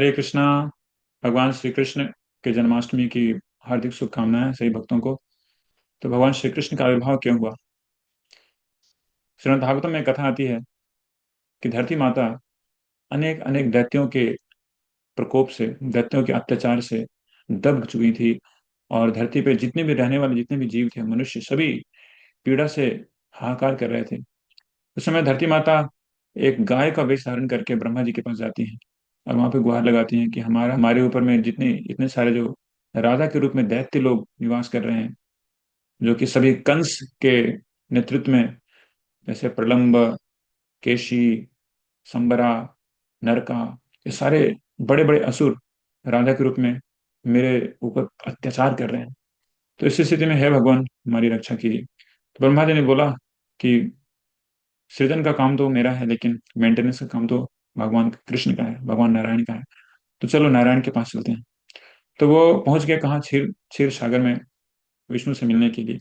हरे कृष्णा। भगवान श्री कृष्ण के जन्माष्टमी की हार्दिक शुभकामनाएं सभी भक्तों को। तो भगवान श्री कृष्ण का आविर्भाव क्यों हुआ? श्रीमद् भागवतम में कथा आती है कि धरती माता अनेक अनेक दैत्यों के प्रकोप से, दैत्यों के अत्याचार से दब चुकी थी। और धरती पे जितने भी रहने वाले, जितने भी जीव थे, मनुष्य सभी पीड़ा से हाहाकार कर रहे थे। उस समय धरती माता एक गाय का वेश धारण करके ब्रह्मा जी के पास जाती हैं और वहां पे गुहार लगाती हैं कि हमारे ऊपर में जितने इतने सारे जो राजा के रूप में दैत्य लोग निवास कर रहे हैं, जो कि सभी कंस के नेतृत्व में, जैसे प्रलंब, केशी, संबरा, नरका, ये सारे बड़े बड़े असुर राजा के रूप में मेरे ऊपर अत्याचार कर रहे हैं। तो इस स्थिति में, है भगवान, हमारी रक्षा कीजिए। तो ब्रह्मा जी ने बोला कि सृजन का काम तो मेरा है, लेकिन मेंटेनेंस का काम तो भगवान कृष्ण का है, भगवान नारायण का है। तो चलो नारायण के पास चलते हैं। तो वो पहुंच गए कहाँ? क्षीर क्षीर सागर में, विष्णु से मिलने के लिए।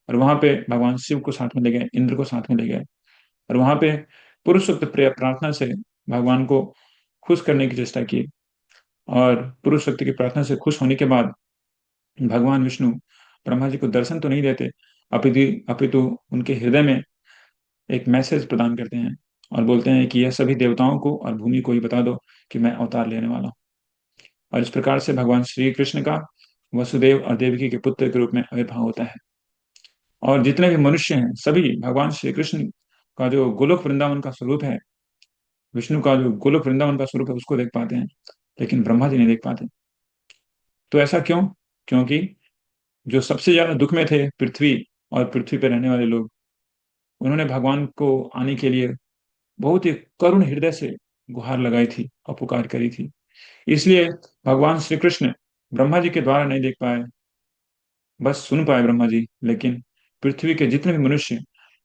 और वहां पे भगवान शिव को साथ में ले गए, इंद्र को साथ में ले गए। और वहां पे पुरुष सूक्त प्रार्थना से भगवान को खुश करने की चेष्टा की। और पुरुष शक्ति की प्रार्थना से खुश होने के बाद भगवान विष्णु ब्रह्मा जी को दर्शन तो नहीं देते, अपितु अपितु उनके हृदय में एक मैसेज प्रदान करते हैं और बोलते हैं कि यह सभी देवताओं को और भूमि को ही बता दो कि मैं अवतार लेने वाला हूँ। और इस प्रकार से भगवान श्री कृष्ण का वसुदेव और देवकी के पुत्र के रूप में आविर्भाव होता है। और जितने भी मनुष्य हैं सभी भगवान श्री कृष्ण का जो गोलोक वृंदावन का स्वरूप है, विष्णु का जो गोलोक वृंदावन का स्वरूप है, उसको देख पाते हैं, लेकिन ब्रह्मा जी नहीं देख पाते। तो ऐसा क्यों? क्योंकि जो सबसे ज्यादा दुख में थे, पृथ्वी और पृथ्वी पर रहने वाले लोग, उन्होंने भगवान को आने के लिए बहुत ही करुण हृदय से गुहार लगाई थी और पुकार करी थी। इसलिए भगवान श्री कृष्ण ब्रह्मा जी के द्वारा नहीं देख पाए, बस सुन पाए ब्रह्मा जी, लेकिन पृथ्वी के जितने भी मनुष्य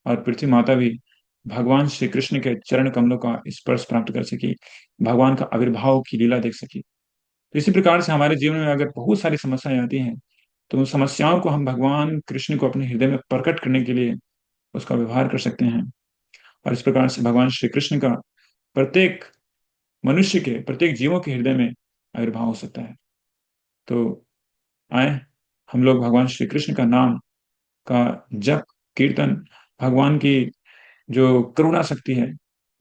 और पृथ्वी माता भी भगवान श्री कृष्ण के चरण कमलों का स्पर्श प्राप्त कर सकी, भगवान का आविर्भाव की लीला देख सकी। तो इसी प्रकार से हमारे जीवन में अगर बहुत सारी समस्याएं आती हैं, तो उन समस्याओं को हम भगवान कृष्ण को अपने हृदय में प्रकट करने के लिए उसका व्यवहार कर सकते हैं। और इस प्रकार से भगवान श्री कृष्ण का प्रत्येक मनुष्य के, प्रत्येक जीवों के हृदय में आविर्भाव हो सकता है। तो आए हम लोग भगवान श्री कृष्ण का नाम का जप, कीर्तन, भगवान की जो करुणा शक्ति है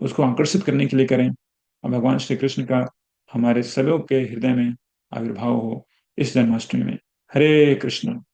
उसको आकर्षित करने के लिए करें, और भगवान श्री कृष्ण का हमारे सबों के हृदय में आविर्भाव हो इस जन्माष्टमी में। हरे कृष्ण।